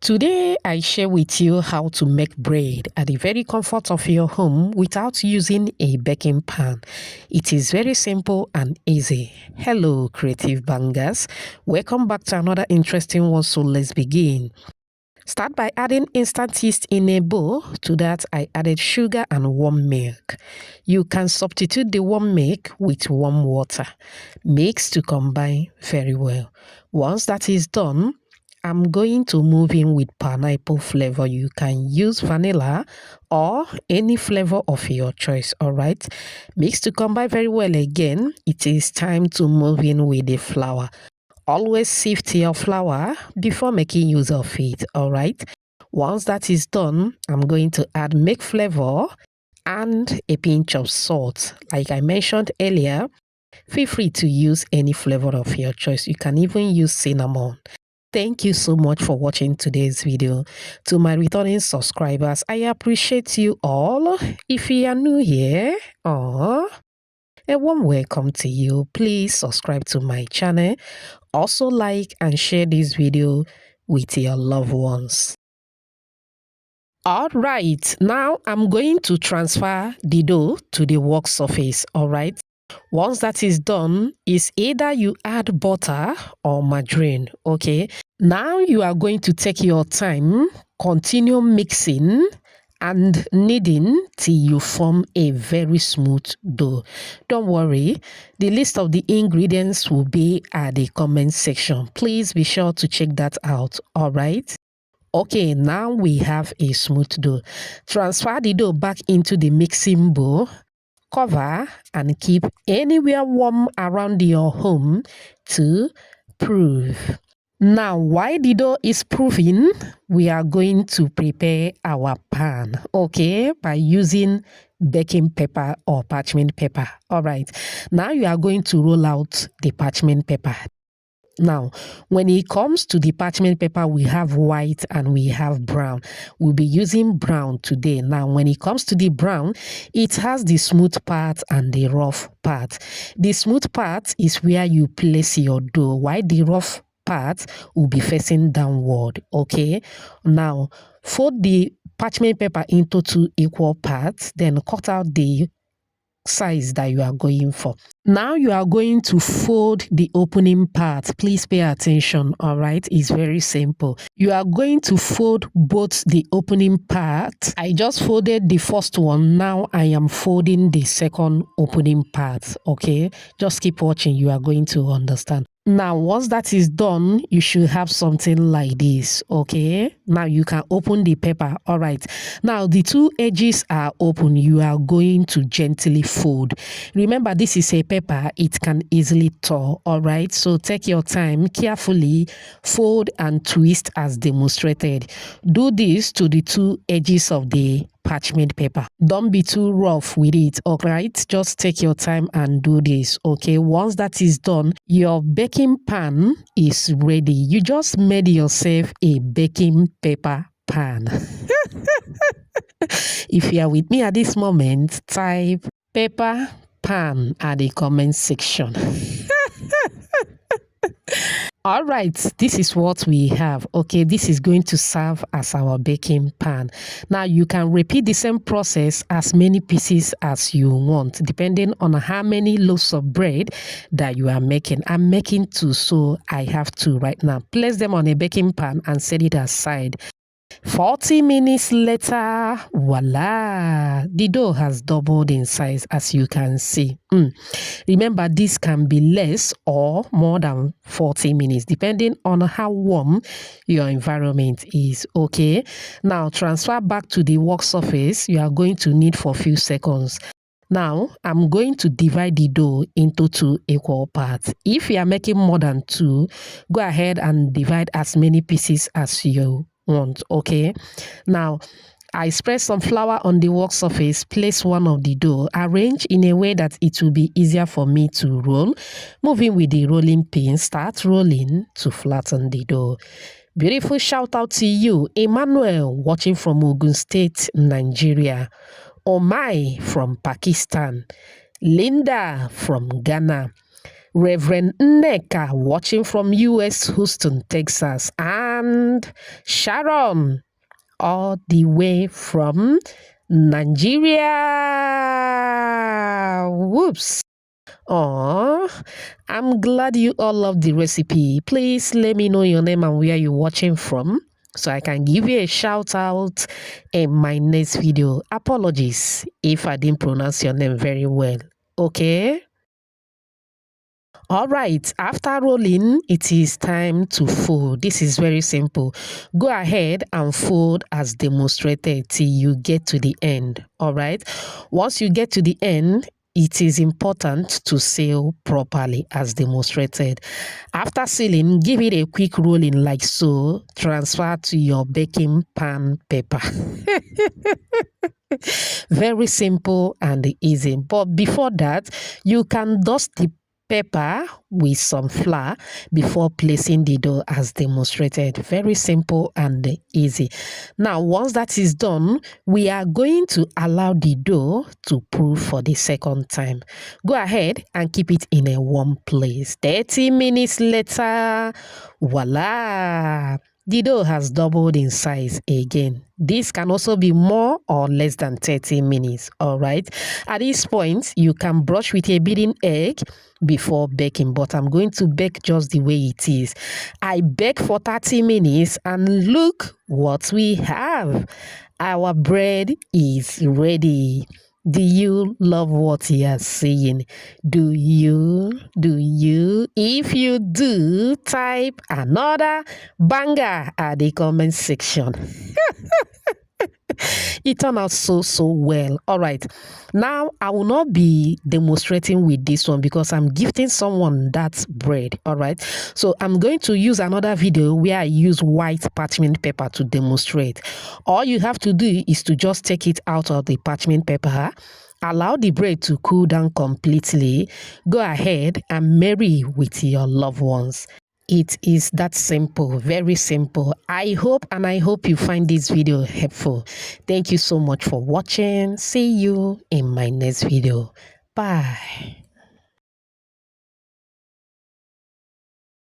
Today, I share with you how to make bread at the very comfort of your home without using a baking pan. It is very simple and easy. Hello, creative bangers. Welcome back to another interesting one, so let's begin. Start by adding instant yeast in a bowl. To that, I added sugar and warm milk. You can substitute the warm milk with warm water. Mix to combine very well. Once that is done, I'm going to move in with pineapple flavor. You can use vanilla or any flavor of your choice, all right? Mix to combine very well again. It is time to move in with the flour. Always sift your flour before making use of it, all right? Once that is done, I'm going to add milk flavor and a pinch of salt. Like I mentioned earlier, feel free to use any flavor of your choice. You can even use cinnamon. Thank you so much for watching today's video. To my returning subscribers, I appreciate you all. If you are new here, a warm welcome to you. Please subscribe to my channel. Also like and share this video with your loved ones. Alright, now I'm going to transfer the dough to the work surface, alright? Once that is done, is either you add butter or margarine, okay? Now you are going to take your time, continue mixing and kneading till you form a very smooth dough. Don't worry, the list of the ingredients will be at the comment section. Please be sure to check that out, all right? Okay, now we have a smooth dough. Transfer the dough back into the mixing bowl. Cover and keep anywhere warm around your home to prove. Now, while the dough is proving, we are going to prepare our pan, okay, by using baking paper or parchment paper. All right, now you are going to roll out the parchment paper. Now, when it comes to the parchment paper, we have white and we have brown. We'll be using brown today. Now, when it comes to the brown, it has the smooth part and the rough part. The smooth part is where you place your dough, while the rough part will be facing downward, okay? Now, fold the parchment paper into 2 equal parts, then cut out the size that you are going for. Now you are going to fold the opening part. Please pay attention, all right? It's very simple. You are going to fold both the opening part. I just folded the first one. Now I am folding the second opening part, okay? Just keep watching. You are going to understand. Now, once that is done, you should have something like this, okay? Now, you can open the paper, all right? Now, the 2 edges are open. You are going to gently fold. Remember, this is a paper. It can easily tear, all right? So, take your time, carefully fold and twist as demonstrated. Do this to the 2 edges of the parchment paper. Don't be too rough with it, all right? Just take your time and do this, okay? Once that is done, your baking pan is ready. You just made yourself a baking paper pan. If you are with me at this moment, type paper pan at the comment section. All right, this is what we have. Okay, this is going to serve as our baking pan. Now, you can repeat the same process as many pieces as you want, depending on how many loaves of bread that you are making. I'm making 2, so I have 2 right now. Place them on a baking pan and set it aside. 40 minutes later, voila, the dough has doubled in size, as you can see. Remember, this can be less or more than 40 minutes, depending on how warm your environment is, okay? Now, transfer back to the work surface. You are going to knead for a few seconds. Now, I'm going to divide the dough into 2 equal parts. If you are making more than 2, go ahead and divide as many pieces as you want, okay? Now, I spread some flour on the work surface, place one of the dough, arrange in a way that it will be easier for me to roll. Moving with the rolling pin, start rolling to flatten the dough. Beautiful shout out to you, Emmanuel, watching from Ogun State, Nigeria. Omai from Pakistan. Linda from Ghana. Reverend Nneka watching from US Houston, Texas, and Sharon all the way from Nigeria. Whoops. Oh, I'm glad you all love the recipe. Please let me know your name and where you're watching from so I can give you a shout out in my next video. Apologies if I didn't pronounce your name very well. Okay? All right, after rolling, it is time to fold. This is very simple. Go ahead and fold as demonstrated till you get to the end. All right, once you get to the end, it is important to seal properly as demonstrated. After sealing, give it a quick rolling like so. Transfer to your baking pan paper. Very simple and easy. But before that, you can dust the paper with some flour before placing the dough as demonstrated. Very simple and easy. Now, once that is done, we are going to allow the dough to proof for the second time. Go ahead and keep it in a warm place. 30 minutes later, voila! The dough has doubled in size again. This can also be more or less than 30 minutes, all right? At this point, you can brush with a beaten egg before baking, but I'm going to bake just the way it is. I bake for 30 minutes and look what we have. Our bread is ready. Do you love what you are seeing? Do you? Do you? If you do, type another banger at the comment section. It turned out so well. All right, now I will not be demonstrating with this one because I'm gifting someone that bread. All right, so I'm going to use another video where I use white parchment paper to demonstrate. All you have to do is to just take it out of the parchment paper, allow the bread to cool down completely, go ahead and marry with your loved ones. It is that simple, very simple. I hope you find this video helpful. Thank you so much for watching. See you in my next video. Bye.